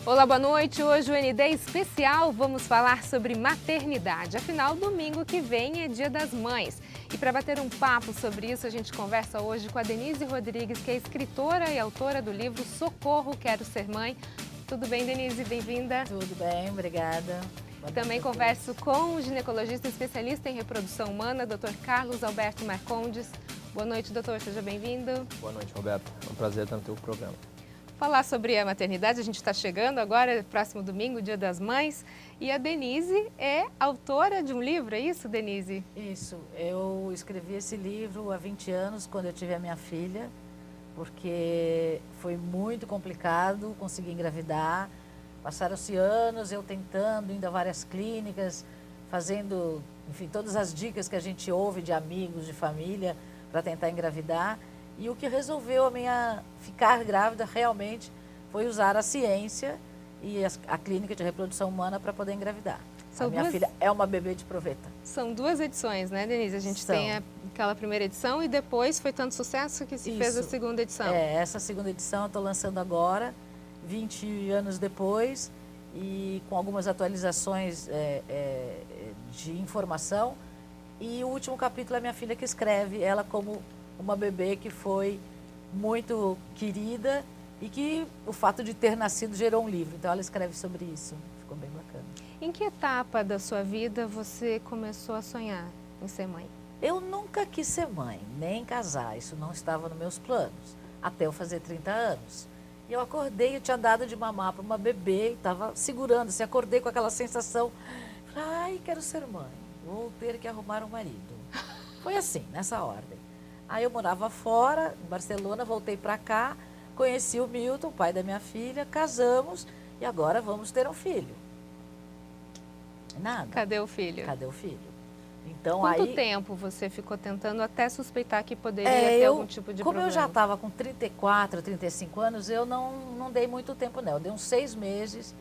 Olá, boa noite. Hoje o ND é especial, vamos falar sobre maternidade. Afinal, domingo que vem é Dia das Mães. E para bater um papo sobre isso, a gente conversa hoje com a Denise Rodrigues, que é escritora e autora do livro Socorro, Quero Ser Mãe. Tudo bem, Denise? Bem-vinda. Tudo bem, obrigada. Também converso com o ginecologista especialista em reprodução humana, Dr. Carlos Alberto Marcondes. Boa noite, doutor. Seja bem-vindo. Boa noite, Roberto. É um prazer estar no teu programa. Falar sobre a maternidade, a gente está chegando agora, próximo domingo, Dia das Mães, e a Denise é autora de um livro, é isso, Denise? Isso, eu escrevi esse livro há 20 anos, quando eu tive a minha filha, porque foi muito complicado conseguir engravidar. Passaram-se anos eu tentando, indo a várias clínicas, fazendo, enfim, todas as dicas que a gente ouve de amigos, de família, para tentar engravidar. E o que resolveu a minha ficar grávida realmente foi usar a ciência e a clínica de reprodução humana para poder engravidar. A minha filha é uma bebê de proveta. São duas edições, né, Denise? A gente tem aquela primeira edição e depois foi tanto sucesso que se fez a segunda edição. Essa segunda edição eu estou lançando agora, 20 anos depois, e com algumas atualizações de informação. E o último capítulo é a minha filha que escreve, ela como uma bebê que foi muito querida e que o fato de ter nascido gerou um livro. Então ela escreve sobre isso. Ficou bem bacana. Em que etapa da sua vida você começou a sonhar em ser mãe? Eu nunca quis ser mãe, nem casar. Isso não estava nos meus planos, até eu fazer 30 anos. E eu acordei, eu tinha dado de mamar para uma bebê, estava segurando, assim, acordei com aquela sensação, ai, quero ser mãe, vou ter que arrumar um marido. Foi assim, nessa ordem. Aí eu morava fora, em Barcelona, voltei para cá, conheci o Milton, pai da minha filha, casamos e agora vamos ter um filho. Nada. Cadê o filho? Cadê o filho? Então, Quanto tempo você ficou tentando até suspeitar que poderia ter algum tipo de problema? Como eu já estava com 34, 35 anos, eu não dei muito tempo, não. Eu dei uns 6 meses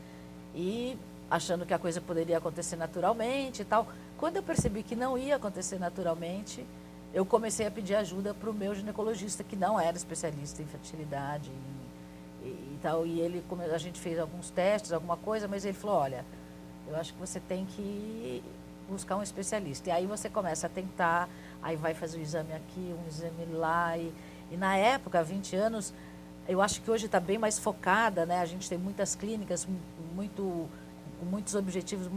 e achando que a coisa poderia acontecer naturalmente e tal. Quando eu percebi que não ia acontecer naturalmente, eu comecei a pedir ajuda para o meu ginecologista, que não era especialista em fertilidade e tal. E a gente fez alguns testes, alguma coisa, mas ele falou, olha, eu acho que você tem que buscar um especialista. E aí você começa a tentar, aí vai fazer um exame aqui, um exame lá. E na época, há 20 anos, eu acho que hoje está bem mais focada, né? A gente tem muitas clínicas com muitos objetivos,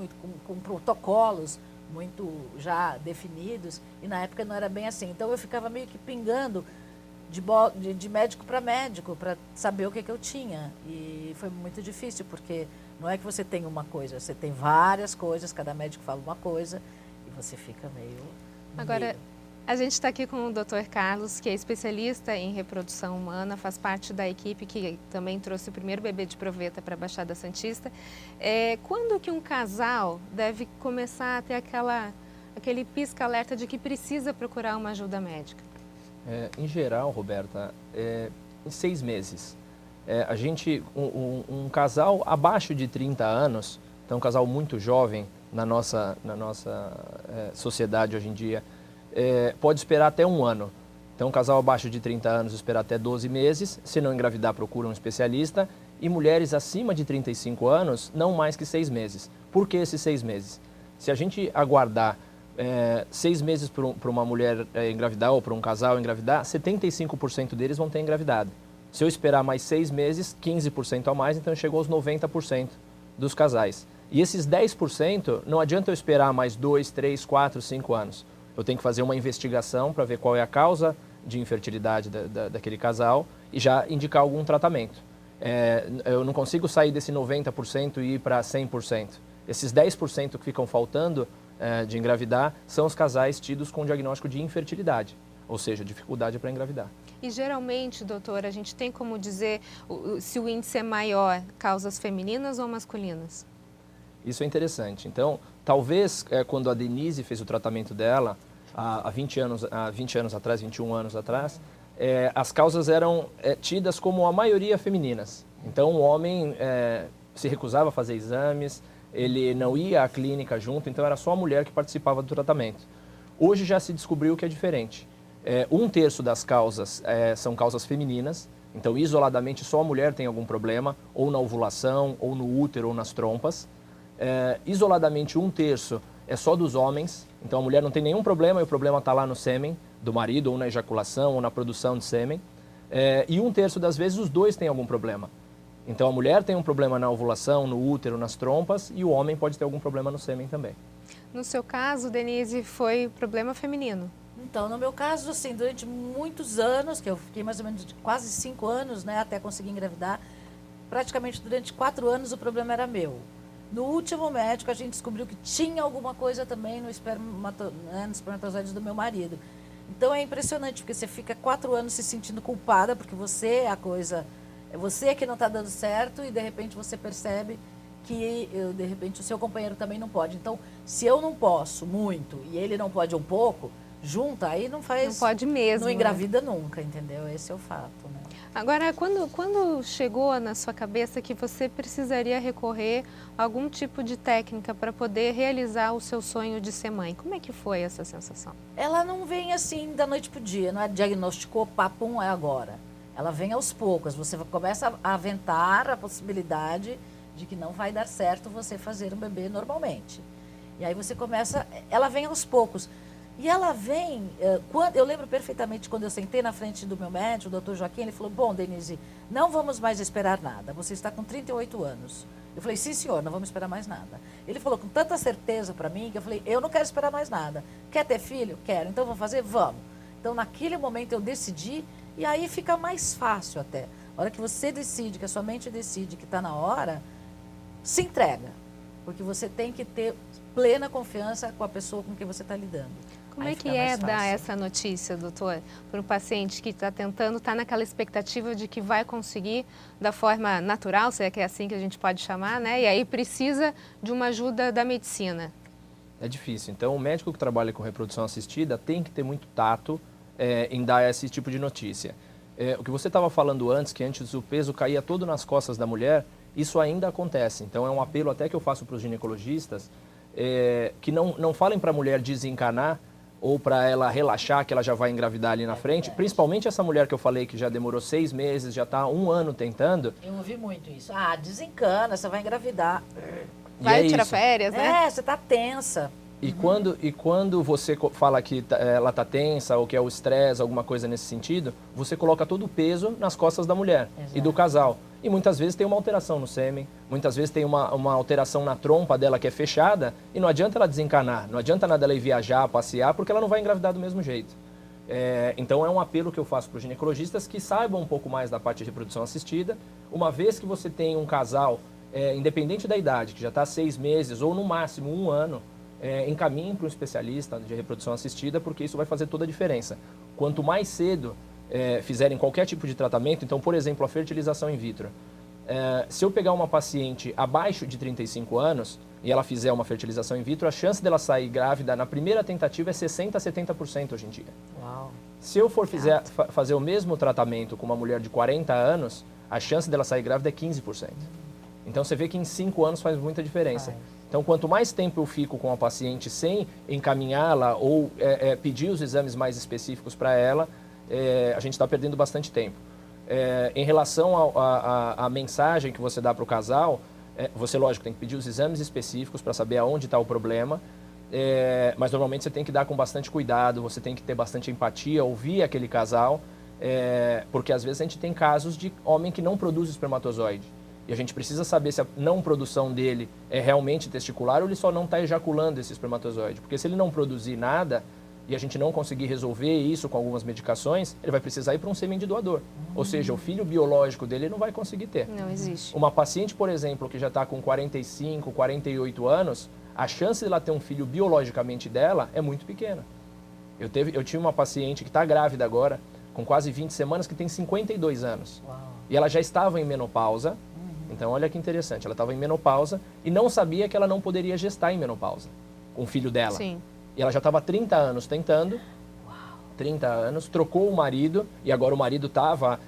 com protocolos muito já definidos, e na época não era bem assim. Então eu ficava meio que pingando de médico para saber o que eu tinha. E foi muito difícil, porque não é que você tem uma coisa, você tem várias coisas, cada médico fala uma coisa, e você fica meio... Agora, a gente está aqui com o Dr. Carlos, que é especialista em reprodução humana, faz parte da equipe que também trouxe o primeiro bebê de proveta para a Baixada Santista. Quando que um casal deve começar a ter aquele pisca-alerta de que precisa procurar uma ajuda médica? Em geral, Roberta, em 6 meses. Um casal abaixo de 30 anos, então um casal muito jovem na nossa sociedade hoje em dia, pode esperar até 1 ano. Então, um casal abaixo de 30 anos esperar até 12 meses. Se não engravidar, procura um especialista. E mulheres acima de 35 anos, não mais que 6 meses. Por que esses 6 meses? Se a gente aguardar 6 meses para uma mulher engravidar ou para um casal engravidar, 75% deles vão ter engravidado. Se eu esperar mais 6 meses, 15% a mais, então chegou aos 90% dos casais. E esses 10%, não adianta eu esperar mais 2, 3, 4, 5 anos. Eu tenho que fazer uma investigação para ver qual é a causa de infertilidade daquele casal e já indicar algum tratamento. Eu não consigo sair desse 90% e ir para 100%. Esses 10% que ficam faltando de engravidar são os casais tidos com diagnóstico de infertilidade, ou seja, dificuldade para engravidar. E geralmente, doutora, a gente tem como dizer se o índice é maior, causas femininas ou masculinas? Isso é interessante. Então, talvez quando a Denise fez o tratamento dela, há 20 anos atrás, 21 anos atrás, as causas eram tidas como a maioria femininas. Então, o homem se recusava a fazer exames, ele não ia à clínica junto, então era só a mulher que participava do tratamento. Hoje já se descobriu que é diferente. 1/3 das causas são causas femininas, Então, isoladamente, só a mulher tem algum problema, ou na ovulação, ou no útero, ou nas trompas. Isoladamente, 1/3 é só dos homens. Então, a mulher não tem nenhum problema e o problema está lá no sêmen do marido, ou na ejaculação, ou na produção de sêmen. E 1/3 das vezes, os dois têm algum problema. Então, a mulher tem um problema na ovulação, no útero, nas trompas, e o homem pode ter algum problema no sêmen também. No seu caso, Denise, foi problema feminino? Então, no meu caso, assim, durante muitos anos, que eu fiquei mais ou menos de quase 5 anos, né, até conseguir engravidar, praticamente durante 4 anos o problema era meu. No último médico, a gente descobriu que tinha alguma coisa também nos espermatozoides do meu marido. Então, é impressionante, porque você fica 4 anos se sentindo culpada, porque você é a coisa, é você que não está dando certo, e de repente você percebe que, de repente, o seu companheiro também não pode. Então, se eu não posso muito e ele não pode um pouco, junta, aí não faz... Não pode mesmo. Não engravida nunca, entendeu? Esse é o fato, né? Agora, quando chegou na sua cabeça que você precisaria recorrer a algum tipo de técnica para poder realizar o seu sonho de ser mãe, como é que foi essa sensação? Ela não vem assim da noite pro dia, não é diagnosticou, papum, é agora. Ela vem aos poucos, você começa a aventar a possibilidade de que não vai dar certo você fazer um bebê normalmente. E aí você começa, ela vem aos poucos. E ela vem, eu lembro perfeitamente quando eu sentei na frente do meu médico, o doutor Joaquim, ele falou, bom, Denise, não vamos mais esperar nada, você está com 38 anos. Eu falei, sim, senhor, não vamos esperar mais nada. Ele falou com tanta certeza para mim, que eu falei, eu não quero esperar mais nada. Quer ter filho? Quero. Então, vamos fazer? Vamos. Então, naquele momento eu decidi, e aí fica mais fácil até. A hora que você decide, que a sua mente decide que está na hora, se entrega. Porque você tem que ter plena confiança com a pessoa com quem você está lidando. Como Aí é que fica mais é dar fácil. essa notícia, doutor, para um paciente que está tentando, está naquela expectativa de que vai conseguir da forma natural, se é que é assim que a gente pode chamar, né? E aí precisa de uma ajuda da medicina. É difícil. Então, o médico que trabalha com reprodução assistida tem que ter muito tato em dar esse tipo de notícia. O que você estava falando antes, que antes o peso caía todo nas costas da mulher, isso ainda acontece. Então, é um apelo até que eu faço para os ginecologistas, que não falem para a mulher desencanar ou para ela relaxar que ela já vai engravidar ali na frente. Principalmente essa mulher que eu falei que já demorou 6 meses, já está 1 ano tentando. Eu ouvi muito isso. Ah, desencana, você vai engravidar. Vai é tirar isso. férias, né? Você tá tensa. E quando você fala que ela está tensa ou que é o estresse, alguma coisa nesse sentido, você coloca todo o peso nas costas da mulher e do casal. E muitas vezes tem uma alteração no sêmen, muitas vezes tem uma alteração na trompa dela que é fechada e não adianta ela desencanar, não adianta nada ela ir viajar, passear, porque ela não vai engravidar do mesmo jeito. Então é um apelo que eu faço para os ginecologistas que saibam um pouco mais da parte de reprodução assistida. Uma vez que você tem um casal, independente da idade, que já está 6 meses ou no máximo 1 ano, encaminhem para um especialista de reprodução assistida, porque isso vai fazer toda a diferença. Quanto mais cedo fizerem qualquer tipo de tratamento, então, por exemplo, a fertilização in vitro. Se eu pegar uma paciente abaixo de 35 anos e ela fizer uma fertilização in vitro, a chance dela sair grávida na primeira tentativa é 60% a 70% hoje em dia. Uau. Se eu for fazer o mesmo tratamento com uma mulher de 40 anos, a chance dela sair grávida é 15%. Então, você vê que em 5 anos faz muita diferença. Então, quanto mais tempo eu fico com a paciente sem encaminhá-la ou pedir os exames mais específicos para ela, a gente está perdendo bastante tempo. Em relação à mensagem que você dá para o casal, você, lógico, tem que pedir os exames específicos para saber aonde está o problema, mas normalmente você tem que dar com bastante cuidado, você tem que ter bastante empatia, ouvir aquele casal, porque às vezes a gente tem casos de homem que não produz espermatozoide. E a gente precisa saber se a não produção dele é realmente testicular ou ele só não está ejaculando esse espermatozoide. Porque se ele não produzir nada e a gente não conseguir resolver isso com algumas medicações, ele vai precisar ir para um sêmen de doador. Ou seja, o filho biológico dele não vai conseguir ter. Não existe. Uma paciente, por exemplo, que já está com 45, 48 anos, a chance de ela ter um filho biologicamente dela é muito pequena. Eu tive uma paciente que está grávida agora, com quase 20 semanas, que tem 52 anos. Uau. E ela já estava em menopausa. Então, olha que interessante, ela estava em menopausa e não sabia que ela não poderia gestar em menopausa com o filho dela. Sim. E ela já estava há 30 anos tentando, 30 anos, trocou o marido e agora o marido estava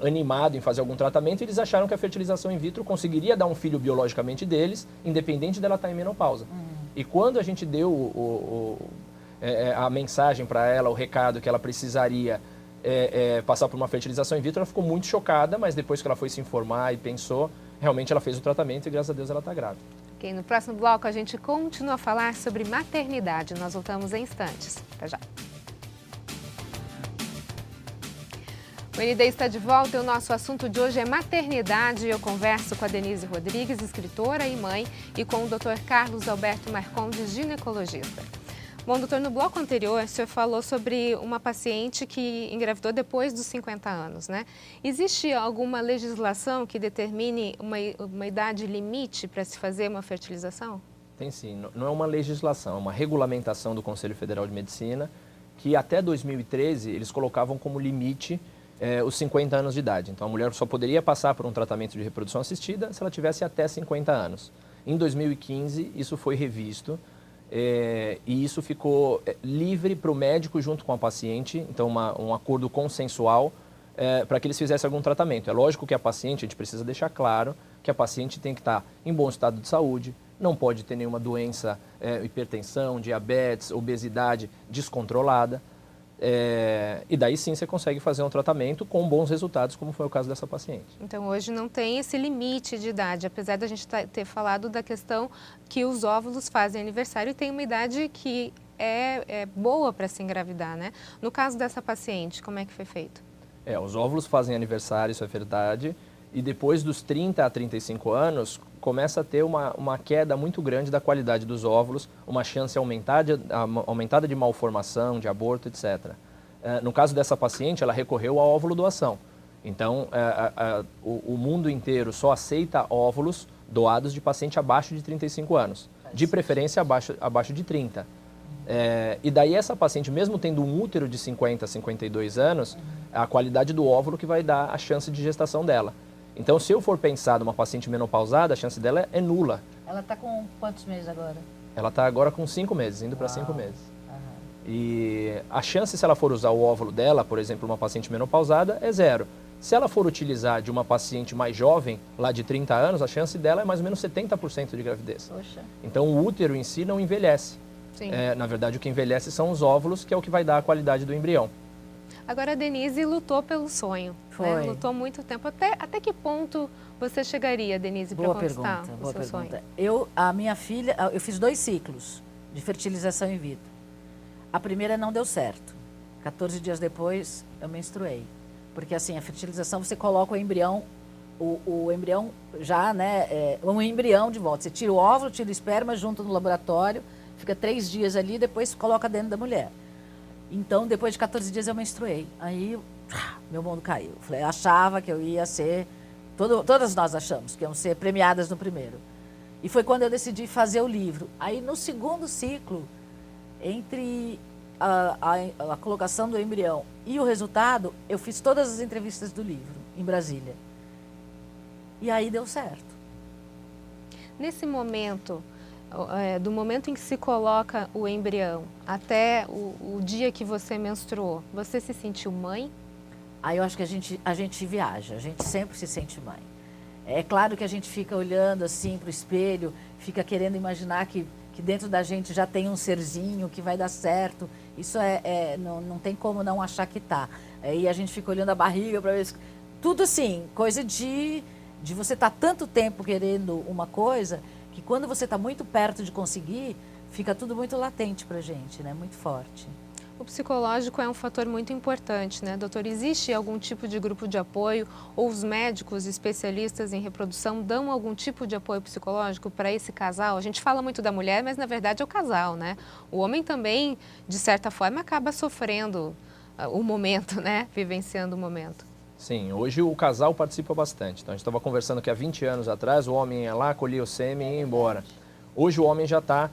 animado em fazer algum tratamento e eles acharam que a fertilização in vitro conseguiria dar um filho biologicamente deles, independente dela estar em menopausa. E quando a gente deu a mensagem para ela, o recado que ela precisaria passar por uma fertilização in vitro, ela ficou muito chocada, mas depois que ela foi se informar e pensou, realmente ela fez o tratamento e graças a Deus ela está grávida. Ok, no próximo bloco a gente continua a falar sobre maternidade. Nós voltamos em instantes. Até já. O ND está de volta e o nosso assunto de hoje é maternidade. Eu converso com a Denise Rodrigues, escritora e mãe, e com o Dr. Carlos Alberto Marcondes, ginecologista. Bom, doutor, no bloco anterior, o senhor falou sobre uma paciente que engravidou depois dos 50 anos, né? Existe alguma legislação que determine uma idade limite para se fazer uma fertilização? Tem sim, não é uma legislação, é uma regulamentação do Conselho Federal de Medicina, que até 2013 eles colocavam como limite os 50 anos de idade. Então a mulher só poderia passar por um tratamento de reprodução assistida se ela tivesse até 50 anos. Em 2015 isso foi revisto e isso ficou livre para o médico junto com a paciente, então um acordo consensual para que eles fizessem algum tratamento. É lógico que a paciente, a gente precisa deixar claro que a paciente tem que estar em bom estado de saúde, não pode ter nenhuma doença, hipertensão, diabetes, obesidade descontrolada. E daí sim você consegue fazer um tratamento com bons resultados, como foi o caso dessa paciente. Então hoje não tem esse limite de idade, apesar da gente ter falado da questão que os óvulos fazem aniversário e tem uma idade que é boa para se engravidar, né? No caso dessa paciente, como é que foi feito? Os óvulos fazem aniversário, isso é verdade, e depois dos 30 a 35 anos começa a ter uma queda muito grande da qualidade dos óvulos, uma chance aumentada de malformação, de aborto, etc. No caso dessa paciente, ela recorreu à óvulo doação. Então, o mundo inteiro só aceita óvulos doados de paciente abaixo de 35 anos, de preferência abaixo de 30. E daí essa paciente, mesmo tendo um útero de 50 a 52 anos, a qualidade do óvulo que vai dar a chance de gestação dela. Então, se eu for pensar numa paciente menopausada, a chance dela é nula. Ela está com quantos meses agora? Ela está agora com 5 meses, indo para 5 meses. Uhum. E a chance, se ela for usar o óvulo dela, por exemplo, uma paciente menopausada, é 0. Se ela for utilizar de uma paciente mais jovem, lá de 30 anos, a chance dela é mais ou menos 70% de gravidez. Poxa. Então, o útero em si não envelhece. Sim. Na verdade, o que envelhece são os óvulos, que é o que vai dar a qualidade do embrião. Agora a Denise lutou pelo sonho. Foi. Né? Lutou muito tempo. Até que ponto você chegaria, Denise, para conquistar o seu sonho? A minha filha, eu fiz 2 ciclos de fertilização in vitro. A primeira não deu certo. 14 dias depois, eu menstruei. Porque assim, a fertilização, você coloca o embrião, o embrião já, né, um embrião de volta. Você tira o óvulo, tira o esperma, junto no laboratório, fica 3 dias ali, depois coloca dentro da mulher. Então, depois de 14 dias eu menstruei. Aí, meu mundo caiu. Falei, achava que eu ia ser... Todas nós achamos que iam ser premiadas no primeiro. E foi quando eu decidi fazer o livro. Aí, no segundo ciclo, entre a colocação do embrião e o resultado, eu fiz todas as entrevistas do livro, em Brasília. E aí deu certo. Nesse momento... do momento em que se coloca o embrião até o dia que você menstruou, você se sentiu mãe? Aí eu acho que a gente viaja, a gente sempre se sente mãe. É claro que a gente fica olhando assim para o espelho, fica querendo imaginar que dentro da gente já tem um serzinho que vai dar certo. Isso não tem como não achar que tá. Aí a gente fica olhando a barriga para ver... Tudo assim, coisa de você estar tanto tempo querendo uma coisa... que quando você está muito perto de conseguir, fica tudo muito latente para a gente, né? Muito forte. O psicológico é um fator muito importante, né, doutor? Existe algum tipo de grupo de apoio ou os médicos especialistas em reprodução dão algum tipo de apoio psicológico para esse casal? A gente fala muito da mulher, mas na verdade é o casal, né? O homem também, de certa forma, acaba sofrendo o momento, né? Vivenciando o momento. Sim, hoje o casal participa bastante. Então, a gente estava conversando que há 20 anos atrás o homem ia lá, colhia o sêmen e ia embora. Hoje o homem já está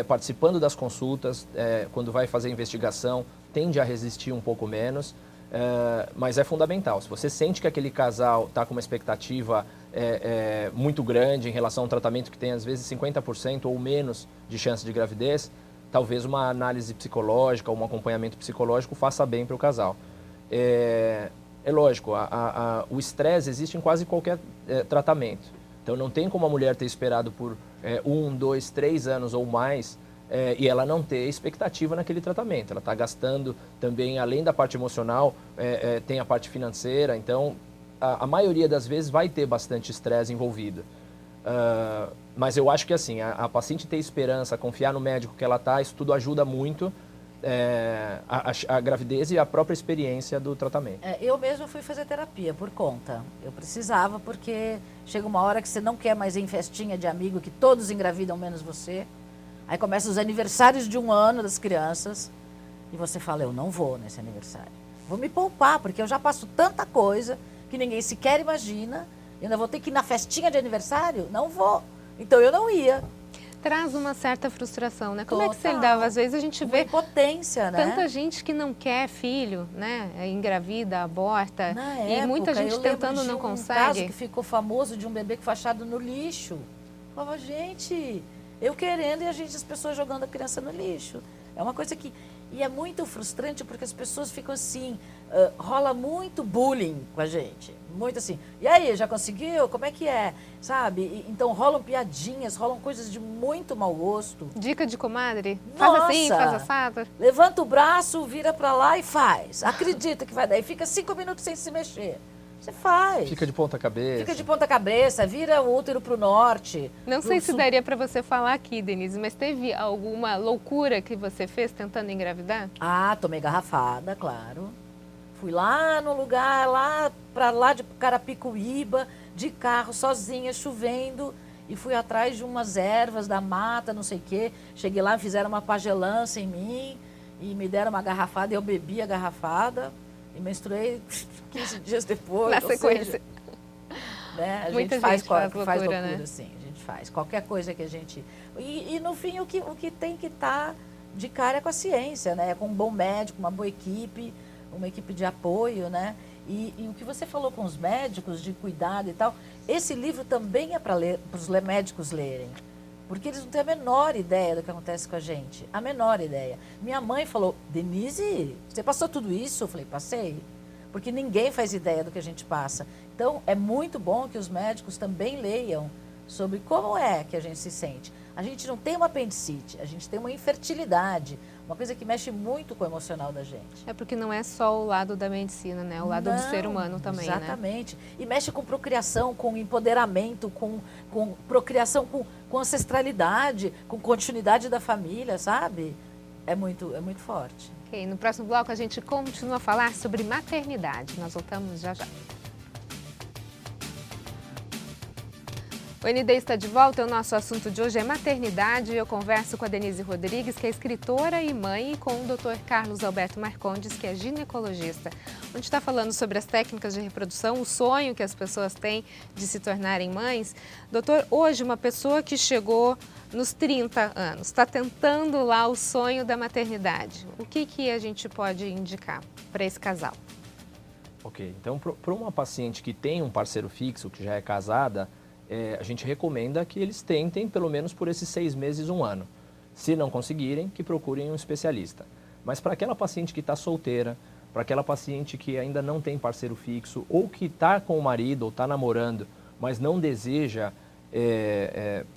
participando das consultas, quando vai fazer a investigação, tende a resistir um pouco menos, mas é fundamental. Se você sente que aquele casal está com uma expectativa muito grande em relação a um tratamento que tem às vezes 50% ou menos de chance de gravidez, talvez uma análise psicológica ou um acompanhamento psicológico faça bem para o casal. É lógico, o estresse existe em quase qualquer tratamento. Então, não tem como a mulher ter esperado por 1, 2, 3 anos ou mais e ela não ter expectativa naquele tratamento. Ela está gastando também, além da parte emocional, tem a parte financeira, então a maioria das vezes vai ter bastante estresse envolvido. Mas eu acho que assim, a paciente ter esperança, confiar no médico que ela está, isso tudo ajuda muito a gravidez e a própria experiência do tratamento. Eu mesma fui fazer terapia por conta. Eu precisava, porque chega uma hora que você não quer mais ir em festinha de amigo, que todos engravidam menos você. Aí começam os aniversários de 1 ano das crianças e você fala, eu não vou nesse aniversário. Vou me poupar, porque eu já passo tanta coisa que ninguém sequer imagina. Eu ainda vou ter que ir na festinha de aniversário? Não vou. Então eu não ia. Traz uma certa frustração, né? Como é que você Total. lidava? Às vezes a gente vê impotência, né? tanta gente que não quer filho, né? Engravida, aborta. Na E época, muita gente eu lembro tentando de não um consegue. caso que ficou famoso de um bebê que foi achado no lixo. Eu falava, gente, eu querendo e as pessoas jogando a criança no lixo. É uma coisa que... E é muito frustrante porque as pessoas ficam assim, rola muito bullying com a gente. Muito assim, e aí, já conseguiu? Como é que é? Sabe? Então rolam piadinhas, rolam coisas de muito mau gosto. Dica de comadre? Nossa! Faz assim, faz assado. Levanta o braço, vira pra lá e faz. Acredita que vai dar. E fica 5 minutos sem se mexer. Você faz. Fica de ponta cabeça. Fica de ponta cabeça, vira o útero pro norte. Não pro sei se sul. daria para você falar aqui, Denise, mas teve alguma loucura que você fez tentando engravidar? Ah, tomei garrafada, claro. Fui lá no lugar, lá pra lá de Carapicuíba, de carro, sozinha, chovendo. E fui atrás de umas ervas da mata, não sei o quê. Cheguei lá, fizeram uma pagelança em mim e me deram uma garrafada. Eu bebi a garrafada e menstruei 15 dias depois. Na sequência. Seja, né, a Muita gente faz gente faz loucura, né? sim. A gente faz. Qualquer coisa que a gente... E no fim, o que tem que estar de cara é com a ciência, né? Com um bom médico, uma boa equipe, uma equipe de apoio, né? E o que você falou com os médicos de cuidado e tal, esse livro também é para os médicos lerem. Porque eles não têm a menor ideia do que acontece com a gente. A menor ideia. Minha mãe falou, Denise, você passou tudo isso? Eu falei, passei. Porque ninguém faz ideia do que a gente passa. Então, é muito bom que os médicos também leiam sobre como é que a gente se sente. A gente não tem uma apendicite, a gente tem uma infertilidade, uma coisa que mexe muito com o emocional da gente. É porque não é só o lado da medicina, né? O lado do ser humano também, né? Exatamente. E mexe com procriação, com empoderamento, com procriação, com ancestralidade, com continuidade da família, sabe? É muito forte. Ok, no próximo bloco a gente continua a falar sobre maternidade. Nós voltamos já já. O ND está de volta, o nosso assunto de hoje é maternidade. Eu converso com a Denise Rodrigues, que é escritora e mãe, e com o Dr. Carlos Alberto Marcondes, que é ginecologista. A gente está falando sobre as técnicas de reprodução, o sonho que as pessoas têm de se tornarem mães. Doutor, hoje uma pessoa que chegou nos 30 anos, está tentando lá o sonho da maternidade. O que a gente pode indicar para esse casal? Ok, então para uma paciente que tem um parceiro fixo, que já é casada, a gente recomenda que eles tentem pelo menos por esses 6 meses, 1 ano. Se não conseguirem, que procurem um especialista. Mas para aquela paciente que está solteira, para aquela paciente que ainda não tem parceiro fixo, ou que está com o marido ou está namorando, mas não deseja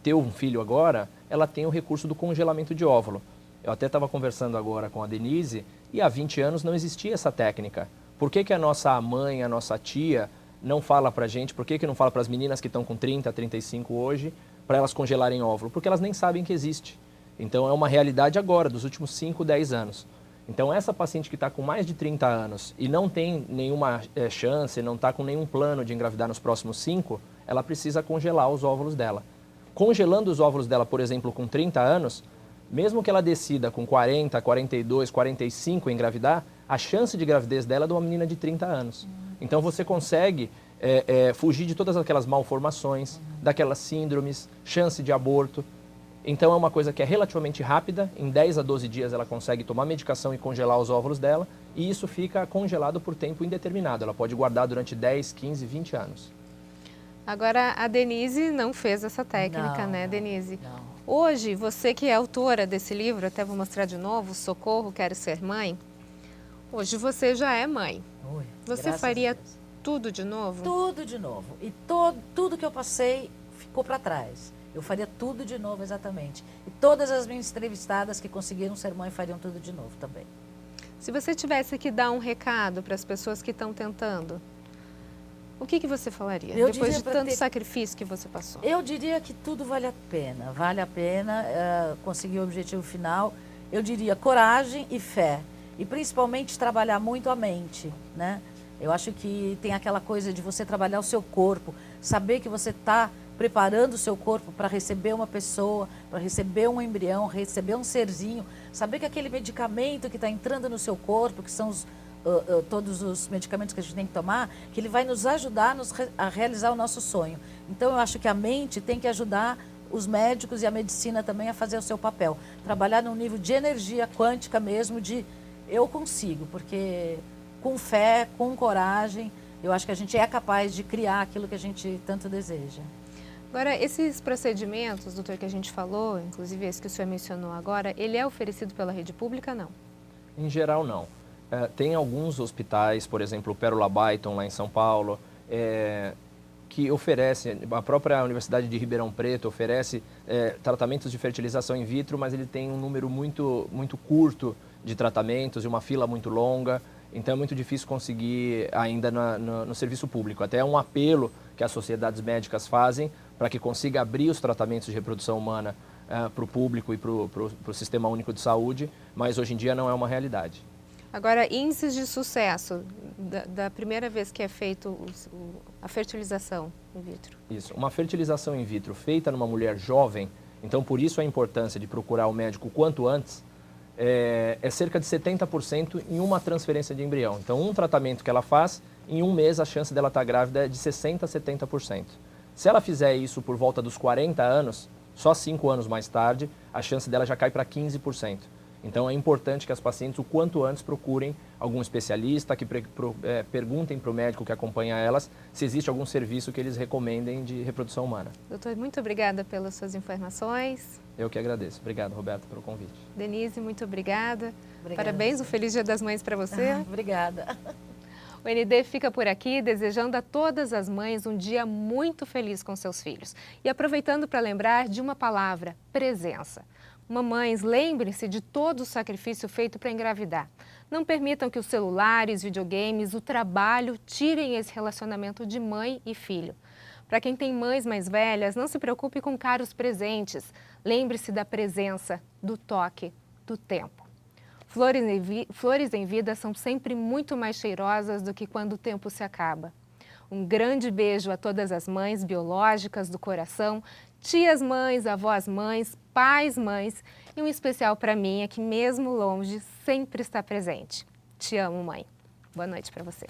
ter um filho agora, ela tem o recurso do congelamento de óvulo. Eu até estava conversando agora com a Denise e há 20 anos não existia essa técnica. Por que a nossa mãe, a nossa tia não fala pra gente, por que não fala para as meninas que estão com 30, 35 hoje, para elas congelarem óvulo? Porque elas nem sabem que existe. Então é uma realidade agora, dos últimos 5, 10 anos. Então essa paciente que está com mais de 30 anos e não tem nenhuma chance, não está com nenhum plano de engravidar nos próximos 5, ela precisa congelar os óvulos dela. Congelando os óvulos dela, por exemplo, com 30 anos, mesmo que ela decida com 40, 42, 45 engravidar, a chance de gravidez dela é de uma menina de 30 anos. Então você consegue fugir de todas aquelas malformações, daquelas síndromes, chance de aborto. Então é uma coisa que é relativamente rápida, em 10 a 12 dias ela consegue tomar medicação e congelar os óvulos dela, e isso fica congelado por tempo indeterminado. Ela pode guardar durante 10, 15, 20 anos. Agora, a Denise não fez essa técnica, né, Denise? Não. Hoje, você que é autora desse livro, até vou mostrar de novo, Socorro, Quero Ser Mãe. Hoje você já é mãe. Ui, Você graças faria a Deus. tudo de novo? Tudo de novo. E tudo que eu passei ficou para trás. Eu faria tudo de novo, exatamente. E todas as minhas entrevistadas que conseguiram ser mãe fariam tudo de novo também. Se você tivesse que dar um recado para as pessoas que estão tentando, o que você falaria? Depois de tanto sacrifício que você passou. Eu diria que tudo vale a pena conseguir o objetivo final. Eu diria coragem e fé. E principalmente trabalhar muito a mente, né? Eu acho que tem aquela coisa de você trabalhar o seu corpo, saber que você está preparando o seu corpo para receber uma pessoa, para receber um embrião, receber um serzinho, saber que aquele medicamento que está entrando no seu corpo, que são todos os medicamentos que a gente tem que tomar, que ele vai nos ajudar a realizar o nosso sonho. Então eu acho que a mente tem que ajudar os médicos e a medicina também a fazer o seu papel. Trabalhar num nível de energia quântica mesmo, de eu consigo, porque com fé, com coragem, eu acho que a gente é capaz de criar aquilo que a gente tanto deseja. Agora, esses procedimentos, doutor, que a gente falou, inclusive esse que o senhor mencionou agora, ele é oferecido pela rede pública, não? Em geral, não. Tem alguns hospitais, por exemplo, o Pérola Byton, lá em São Paulo, que oferece, a própria Universidade de Ribeirão Preto oferece tratamentos de fertilização in vitro, mas ele tem um número muito, muito curto de tratamentos e uma fila muito longa, então é muito difícil conseguir ainda no serviço público. Até é um apelo que as sociedades médicas fazem para que consiga abrir os tratamentos de reprodução humana para o público e para o Sistema Único de Saúde, mas hoje em dia não é uma realidade. Agora, índices de sucesso da primeira vez que é feito a fertilização in vitro? Isso, uma fertilização in vitro feita numa mulher jovem, então por isso a importância de procurar o médico quanto antes, é cerca de 70% em uma transferência de embrião. Então um tratamento que ela faz, em um mês a chance dela estar grávida é de 60% a 70%. Se ela fizer isso por volta dos 40 anos, só 5 anos mais tarde, a chance dela já cai para 15%. Então é importante que as pacientes o quanto antes procurem algum especialista, que perguntem para o médico que acompanha elas se existe algum serviço que eles recomendem de reprodução humana. Doutor, muito obrigada pelas suas informações. Eu que agradeço. Obrigado, Roberto, pelo convite. Denise, muito obrigada. Obrigada. Parabéns, um feliz Dia das Mães para você. Obrigada. O ND fica por aqui desejando a todas as mães um dia muito feliz com seus filhos. E aproveitando para lembrar de uma palavra, presença. Mamães, lembrem-se de todo o sacrifício feito para engravidar. Não permitam que os celulares, videogames, o trabalho tirem esse relacionamento de mãe e filho. Para quem tem mães mais velhas, não se preocupe com caros presentes. Lembre-se da presença, do toque, do tempo. Flores em vida são sempre muito mais cheirosas do que quando o tempo se acaba. Um grande beijo a todas as mães biológicas do coração, tias mães, avós mães, pais mães e um especial para mim é que mesmo longe sempre está presente. Te amo, mãe. Boa noite para você.